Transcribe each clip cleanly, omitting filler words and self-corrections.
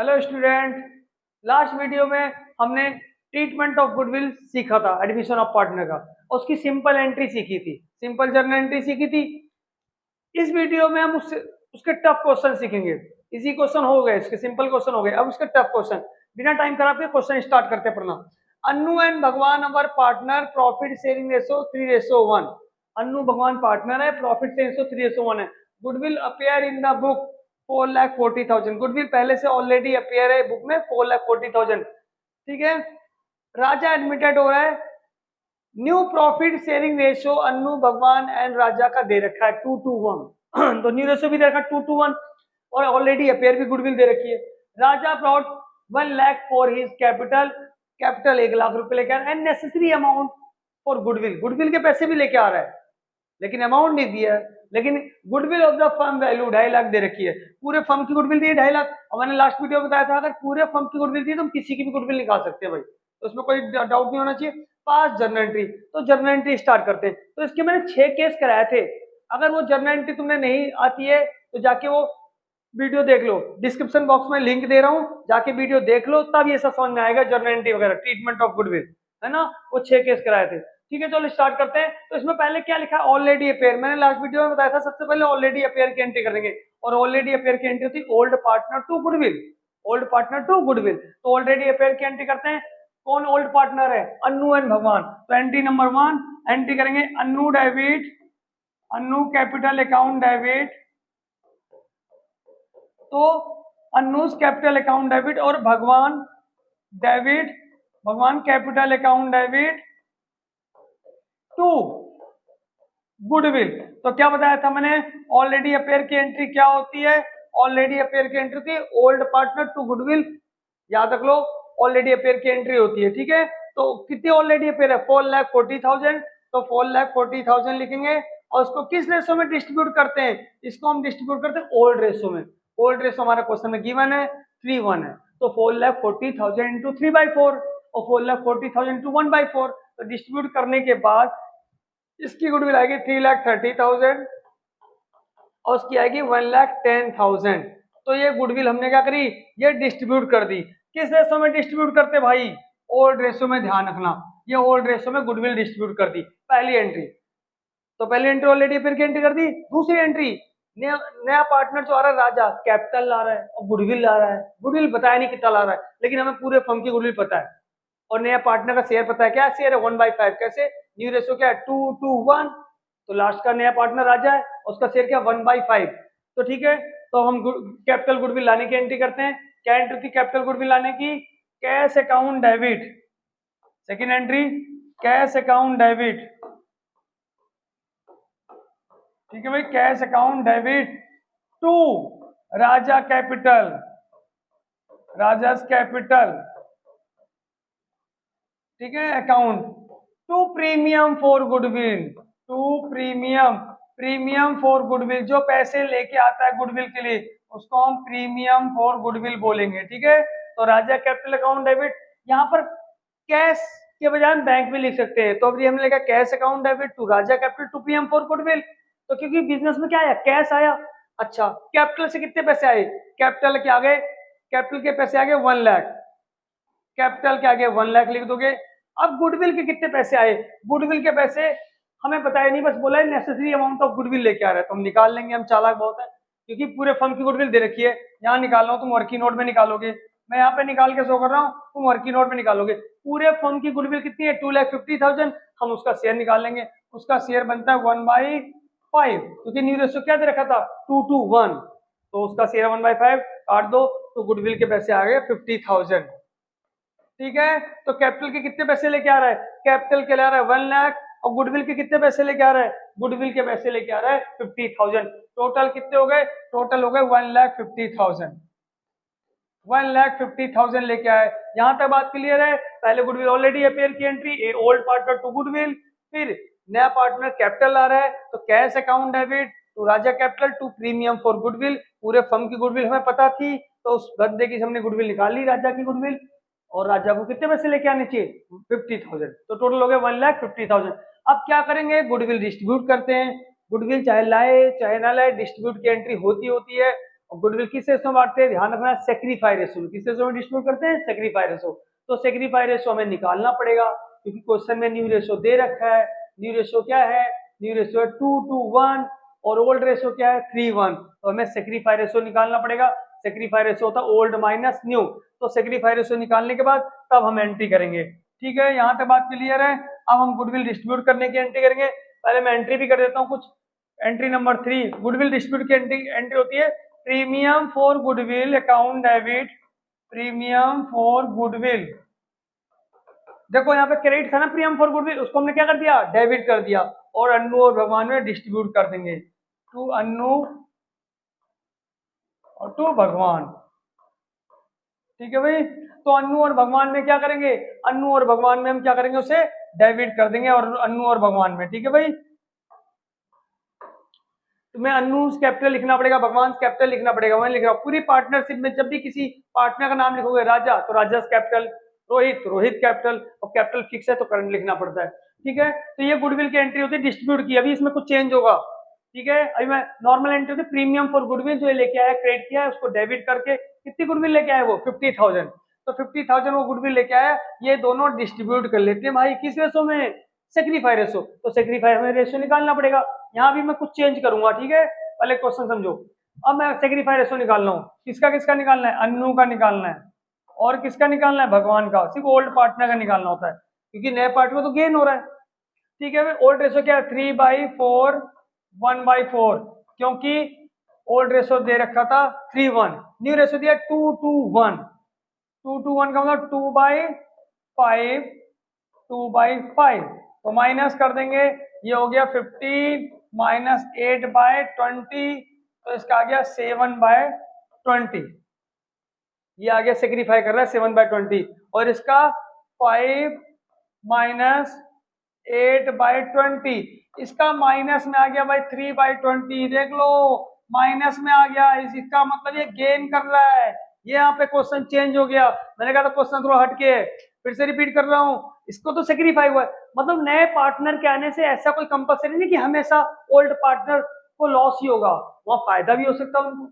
Hello student. Last video में हमने treatment of goodwill सीखा था, एडमिशन ऑफ पार्टनर का। उसकी सिंपल एंट्री सीखी थी, सिंपल जर्नल एंट्री सीखी थी। इस वीडियो में हम उसके टफ क्वेश्चन सीखेंगे। इजी क्वेश्चन हो गए, इसके सिंपल क्वेश्चन हो गए, अब उसके टफ क्वेश्चन। बिना टाइम खराब के क्वेश्चन स्टार्ट करते हैं पढ़ना। Annu and Bhagwan our partner, profit sharing ratio 3:1। Annu Bhagwan partner है, प्रॉफिट शेयरिंग रेशो 3:1 है। Goodwill appear in the book 4,40,000। Goodwill पहले से ऑलरेडी अपेयर है बुक में 4,40,000। ठीक है। राजा एडमिटेड हो रहा है। New profit sharing ratio Annu भगवान एंड राजा का दे रखा है 2:1। तो न्यू रेशियो भी दे रखा है 2:1 और ऑलरेडी अपेयर भी गुडविल दे रखी है। Raja brought 1 lakh for his capital, capital 1 lakh रुपए लेके आ रहा है। And necessary amount for goodwill, goodwill के पैसे भी लेके आ रहा है लेकिन अमाउंट नहीं दिया है। लेकिन goodwill of the firm value 2.5 lakh दे रखी है। पूरे फर्म की गुडविल दी है 2.5 लाख। और मैंने लास्ट वीडियो में बताया था अगर पूरे फर्म की गुडविल दी तो हम किसी की भी गुडविल निकाल सकते हैं भाई, तो उसमें कोई डाउट नहीं होना चाहिए। पास जर्नल एंट्री, तो जर्नल एंट्री स्टार्ट करते हैं। तो इसके मैंने 6 केस कराए थे। अगर वो जर्नल एंट्री तुमने नहीं आती है तो जाके वो वीडियो देख लो, डिस्क्रिप्शन बॉक्स में लिंक दे रहा हूँ, जाके वीडियो देख लो, तब ये सब समझ में आएगा जर्नल एंट्री वगैरह, ट्रीटमेंट ऑफ गुडविल, है ना। वो 6 केस कराए थे। ठीक है, चलो स्टार्ट करते हैं। तो इसमें पहले क्या लिखा है, ऑलरेडी अपेयर। मैंने लास्ट वीडियो में बताया था सबसे पहले ऑलरेडी अपेयर की एंट्री करेंगे। और ऑलरेडी अपेयर की एंट्री होती old partner to goodwill, old partner to goodwill. तो ऑलरेडी अपेयर की एंट्री करते हैं। कौन ओल्ड पार्टनर है, अन्नू एंड भगवान। तो एंट्री नंबर 1 एंट्री करेंगे Annu debit, Annu capital account debit. तो अन्नूज कैपिटल अकाउंट डेबिट और Bhagwan debit, Bhagwan capital account debit to goodwill. तो क्या बताया था मैंने, ऑलरेडी अपेयर की एंट्री क्या होती है, ऑलरेडी अपेयर की एंट्री थी ओल्ड पार्टनर टू गुडविल। याद रख लो, ऑलरेडी अपेयर की एंट्री होती है। ठीक है, तो कितनी ऑलरेडी अपेयर है, 4,40,000। तो 4,40,000 लिखेंगे। और उसको किस रेशो में डिस्ट्रीब्यूट करते हैं, इसको हम डिस्ट्रीब्यूट करते हैं ओल्ड रेशो में। ओल्ड रेशो हमारा क्वेश्चन में गिवन है 3:1 है। तो 4,40,000 इंटू 3/4 और 4,40,000 इंटू 1/4। तो डिस्ट्रीब्यूट करने के बाद इसकी गुडविल आएगी 3,30,000 और उसकी आएगी 1,10,000। तो ये गुडविल हमने क्या करी, ये डिस्ट्रीब्यूट कर दी। किस रेशो में डिस्ट्रीब्यूट करते भाई, ओल्ड रेशो में, ध्यान रखना। ये ओल्ड रेशो में गुडविल डिस्ट्रीब्यूट कर दी, पहली एंट्री। तो पहली एंट्री ऑलरेडी फिर की एंट्री कर दी। दूसरी एंट्री, नया पार्टनर जो आ रहा है राजा, कैपिटल ला रहा है और गुडविल ला रहा है। गुडविल बताया नहीं कितना ला रहा है, लेकिन हमें पूरे फर्म की गुडविल पता है। और नया पार्टनर का शेयर पता है, क्या शेयर है 1/5। कैसे, न्यू रेशो क्या है 2:1। तो लास्ट का नया पार्टनर राजा है, उसका शेयर क्या 1/5। तो ठीक है, तो हम कैपिटल गुडविल लाने की एंट्री करते हैं। क्या एंट्री थी कैपिटल गुडविल लाने की, cash account debit. Second entry cash account debit. ठीक है भाई, cash account debit to Raja capital, Raja's capital. ठीक है, account to premium for goodwill, to premium, premium for goodwill. जो पैसे लेके आता है गुडविल के लिए उसको हम प्रीमियम फॉर गुडविल बोलेंगे। ठीक है, तो राजा कैपिटल अकाउंट डेबिट। यहाँ पर कैश के बजाय हम बैंक में लिख सकते हैं। तो अभी हमने लिखा cash account debit to Raja capital to premium for goodwill. तो क्योंकि बिजनेस में क्या आया, कैश आया। अच्छा, कैपिटल से कितने पैसे आए, कैपिटल के आगे, कैपिटल के पैसे आगे 1 लाख, कैपिटल के आगे 1 लाख लिख दोगे। अब गुडविल के कितने पैसे आए, गुडविल के पैसे हमें बताया नहीं, बस बोला है नेसेसरी अमाउंट ऑफ गुडविल लेके आ रहा है। तो हम निकाल लेंगे, हम चालाक बहुत है, क्योंकि पूरे फर्म की गुडविल दे रखी है। यहाँ निकाल रहा हूँ, तुम वर्किंग नोट में निकालोगे, मैं यहाँ पे निकाल के शो कर रहा हूँ, तुम वर्किंग नोट में निकालोगे। पूरे फर्म की गुडविल कितनी है 2,50,000। हम उसका शेयर निकाल लेंगे, उसका शेयर बनता है 1/5, क्योंकि न्यू रेशो क्या दे रखा था 2:1। तो उसका शेयर 1/5 काट दो, तो गुडविल के पैसे आ गए 50,000। ठीक है, तो कैपिटल के कितने पैसे लेके आ रहा है, कैपिटल के ले आ रहा है 1 लाख और गुडविल के कितने पैसे लेके आ रहा है, गुडविल के पैसे लेके आ रहा है 50,000। टोटल कितने हो गए, टोटल हो गए 1,50,000, 1,50,000 लेके आए। यहां तक बात क्लियर है। पहले गुडविल ऑलरेडी अपेयर की entry, a old partner to goodwill, फिर नया पार्टनर कैपिटल आ रहा है तो cash account debit to Raja capital to premium for goodwill. पूरे फर्म की गुडविल हमें पता थी, तो उस बंदे की हमने गुडविल निकाल ली, राजा की गुडविल। और राजा को कितने पैसे लेके आने चाहिए 50,000। तो टोटल हो गया 1,50,000। अब क्या करेंगे, गुडविल डिस्ट्रीब्यूट करते हैं। गुडविल चाहे लाए चाहे ना लाए, डिस्ट्रीब्यूट की एंट्री होती है। और गुडविल किस रेशो में बांटते हैं, ध्यान रखना, सेक्रीफाई रेशो में। किस रेशो में डिस्ट्रीब्यूट करते हैं, सेक्रीफाई रेशो। तो सेक्रीफाई रेशो हमें निकालना पड़ेगा क्योंकि क्वेश्चन में न्यू रेशो दे रखा है। न्यू रेशो क्या है, न्यू रेशो है 2:1 और ओल्ड रेशो क्या है 3:1। तो हमें सेक्रीफाई रेशो निकालना पड़ेगा। सेक्रीफाई रेशो होता है ओल्ड माइनस न्यू। तो सेक्रीफाई रेशो निकालने के बाद तब हम एंट्री करेंगे। ठीक है, यहाँ तक बात क्लियर है। अब हम गुडविल डिस्ट्रीब्यूट करने की एंट्री करेंगे। पहले मैं एंट्री भी कर देता हूँ कुछ। एंट्री नंबर 3 गुडविल डिस्ट्रीब्यूट की एंट्री होती है premium for goodwill account debit, premium for goodwill. देखो यहाँ पे क्रेडिट था ना प्रीमियम फॉर गुडविल, उसको हमने क्या कर दिया, डेबिट कर दिया और अन्नू और भगवान में डिस्ट्रीब्यूट कर देंगे टू अन्नू और टू भगवान। ठीक है भाई, तो अन्नू और भगवान में क्या करेंगे, अन्नू और भगवान में हम क्या करेंगे, उसे डेबिट कर देंगे और अन्नू और भगवान में। ठीक है भाई, तुम्हें अन्नू कैपिटल लिखना पड़ेगा, भगवान कैपिटल लिखना पड़ेगा। वहीं लिख रहा हूँ पूरी पार्टनरशिप में जब भी किसी पार्टनर का नाम लिखोगे राजा तो राजा कैपिटल, रोहित रोहित कैपिटल, और कैपिटल फिक्स है तो करंट लिखना पड़ता है। ठीक है, तो ये गुडविल की एंट्री होती है डिस्ट्रीब्यूट की। अभी इसमें कुछ चेंज होगा। ठीक है, अभी मैं नॉर्मल एंट्री होती है प्रीमियम फॉर गुडविल, जो लेके आया क्रेडिट किया है उसको डेबिट करके कितनी गुडविल लेके आया वो 50,000। तो 50,000 वो गुडविल लेके आया, ये दोनों डिस्ट्रीब्यूट कर लेते हैं भाई किस रेशो में, सेक्रीफाई रेशो। तो सेक्रीफाई हमें रेशो निकालना पड़ेगा। यहाँ भी मैं कुछ चेंज करूंगा। ठीक है, पहले क्वेश्चन समझो। अब मैं सेक्रीफाई रेशो निकाल रहा हूँ, किसका किसका निकालना है, अन्नू का निकालना है और किसका निकालना है, भगवान का। सिर्फ ओल्ड पार्टनर का निकालना होता है क्योंकि नए पार्टनर में तो गेन हो रहा है। ठीक है, ओल्ड रेशो क्या है 3/4 1/4, क्योंकि ओल्ड रेशो दे रखा था 3:1, न्यू रेशो दिया 2:1। 2:1 का मतलब 2/5 2/5, तो माइनस कर देंगे, ये हो गया 50 माइनस 8/20, तो इसका आ गया 7/20। ये आ गया सेक्रीफाई कर रहा है 7/20, और इसका 5 माइनस 8/20, इसका माइनस में आ गया भाई 3/20। देख लो माइनस में आ गया, इसका मतलब ये गेन कर रहा है। ये यहाँ पे क्वेश्चन चेंज हो गया, मैंने कहा था क्वेश्चन थोड़ा हटके है, फिर से रिपीट कर रहा हूँ। इसको तो सेक्रीफाई हुआ है, मतलब नए पार्टनर के आने से ऐसा कोई कंपल्सरी नहीं कि हमेशा ओल्ड पार्टनर को लॉस ही होगा, वहां फायदा भी हो सकता है उनको।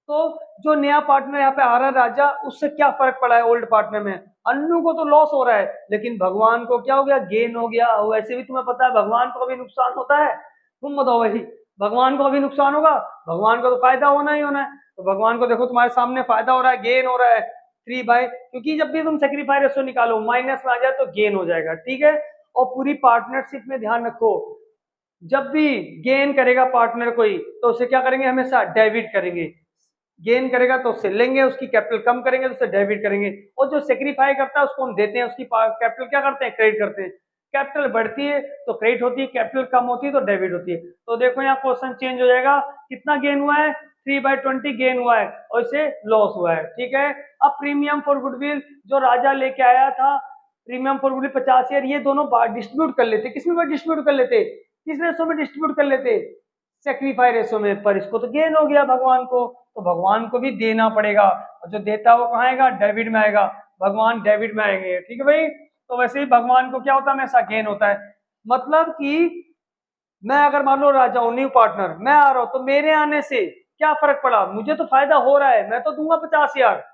तो जो नया पार्टनर यहाँ पे आ रहा है राजा, उससे क्या फर्क पड़ा है ओल्ड पार्टनर में, अन्नू को तो लॉस हो रहा है लेकिन भगवान को क्या हो गया, गेन हो गया। वैसे भी तुम्हें पता है भगवान को कभी नुकसान होता है, तुम बताओ भाई, भगवान को कभी नुकसान होगा, भगवान को तो फायदा होना ही होना है। तो भगवान को देखो तुम्हारे सामने फायदा हो रहा है, गेन हो रहा है 3 क्योंकि जब भी तुम सेक्रीफाई रेशो निकालो माइनस में आ जाए तो गेन हो जाएगा। ठीक है, और पूरी पार्टनरशिप में ध्यान रखो, जब भी गेन करेगा पार्टनर कोई तो उसे क्या करेंगे, हमेशा डेबिट करेंगे। गेन करेगा तो उससे लेंगे, उसकी कैपिटल कम करेंगे तो उससे डेबिट करेंगे, और जो सेक्रीफाई करता है उसको हम देते हैं, उसकी कैपिटल क्या करते हैं, क्रेडिट करते हैं। कैपिटल बढ़ती है तो क्रेडिट होती है, कैपिटल कम होती है तो डेबिट होती है। तो देखो यहाँ क्वेश्चन चेंज हो जाएगा, कितना गेन हुआ है 3/20 गेन हुआ है और इसे लॉस हुआ है। ठीक है, अब प्रीमियम फॉर गुडविल जो राजा लेके आया था, प्रीमियम फॉर गुडविल 50,000, ये दोनों डिस्ट्रीब्यूट कर लेते, किसमें डिस्ट्रीब्यूट कर लेते, किस रेशो में डिस्ट्रीब्यूट कर लेते, सेक्रीफाई रेशो में। पर इसको तो गेन हो गया भगवान को, तो भगवान को भी देना पड़ेगा, और जो देता है वो कहाँ आएगा, डेबिट में आएगा, भगवान डेबिट में आएंगे। ठीक है भाई, तो वैसे ही भगवान को क्या होता है, हमेशा गेन होता है। मतलब कि मैं अगर मान लो राजा हूं, न्यू पार्टनर, मैं आ रहा हूं तो मेरे आने से क्या फर्क पड़ा, मुझे तो फायदा हो रहा है, मैं तो दूंगा 50,000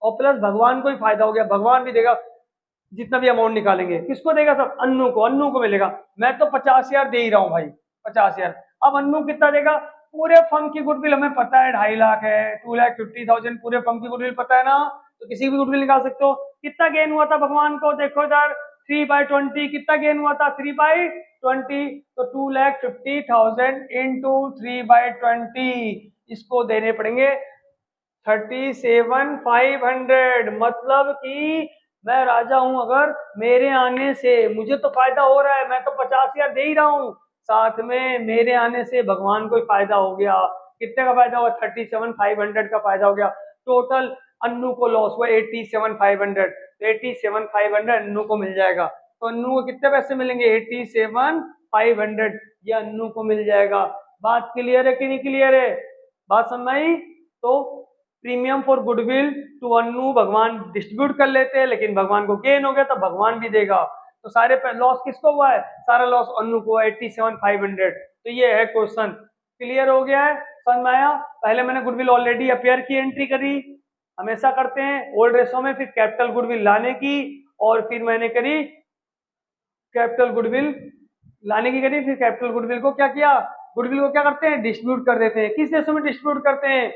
और प्लस भगवान को ही फायदा हो गया, भगवान भी देगा जितना भी अमाउंट निकालेंगे। किसको देगा, सब अन्नू को, अन्नू को मिलेगा। मैं तो 50,000 दे ही रहा हूँ भाई, 50,000। अब अन्नू कितना देगा, पूरे फर्म की गुडविल हमें पता है 2.5 लाख है, 2,50,000 पूरे फर्म की गुडविल पता है ना, तो किसी भी गुडविल निकाल सकते हो। कितना गेन हुआ था भगवान को, देखो इधर 3/20, कितना गेन हुआ था 3/20, तो 2,50,000 इंटू 3/20, इसको देने पड़ेंगे 37,500। मतलब कि मैं राजा हूं, अगर मेरे आने से मुझे तो फायदा हो रहा है, मैं तो 50,000 दे ही रहा हूं, साथ में मेरे आने से भगवान को ही फायदा हो गया। कितने का फायदा हुआ, 37,500 का फायदा हो गया। टोटल अन्नू को लॉस हुआ 87,500, 87,500 अन्नू को मिल जाएगा। तो अन्नू को कितने पैसे मिलेंगे, 87,500, ये अन्नू को मिल जाएगा। बात क्लियर है कि नहीं क्लियर है, बात समझ आई। तो premium for goodwill to Annu Bhagwan distribute कर लेते हैं, लेकिन भगवान को गेन हो गया तो भगवान भी देगा। तो सारे लॉस किसको हुआ है, सारा लॉस अन्नू को 87,500। तो ये है क्वेश्चन, क्लियर हो गया है, समझ में आया? पहले मैंने गुडविल ऑलरेडी अपेयर की एंट्री करी, हमेशा करते हैं ओल्ड रेशो में, फिर कैपिटल गुडविल लाने की, और फिर मैंने करी कैपिटल गुडविल लाने की करी, फिर कैपिटल गुडविल को क्या किया, गुडविल को क्या करते हैं, डिस्ट्रीब्यूट कर देते हैं। किस रेशो में डिस्ट्रीब्यूट करते हैं?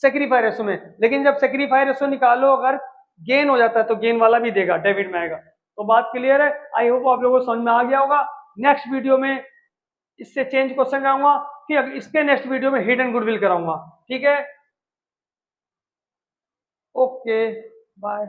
सेक्रीफाई रेशो में। लेकिन जब सेक्रीफाई रेशो निकालो, अगर गेन हो जाता है तो गेन वाला भी देगा, डेबिट में आएगा। तो बात क्लियर है? आई होप आप लोगों को समझ में आ गया होगा। नेक्स्ट वीडियो में इससे चेंज क्वेश्चन कराऊंगा, फिर इसके नेक्स्ट वीडियो में हिडन गुडविल कराऊंगा। ठीक है, ओके, बाय।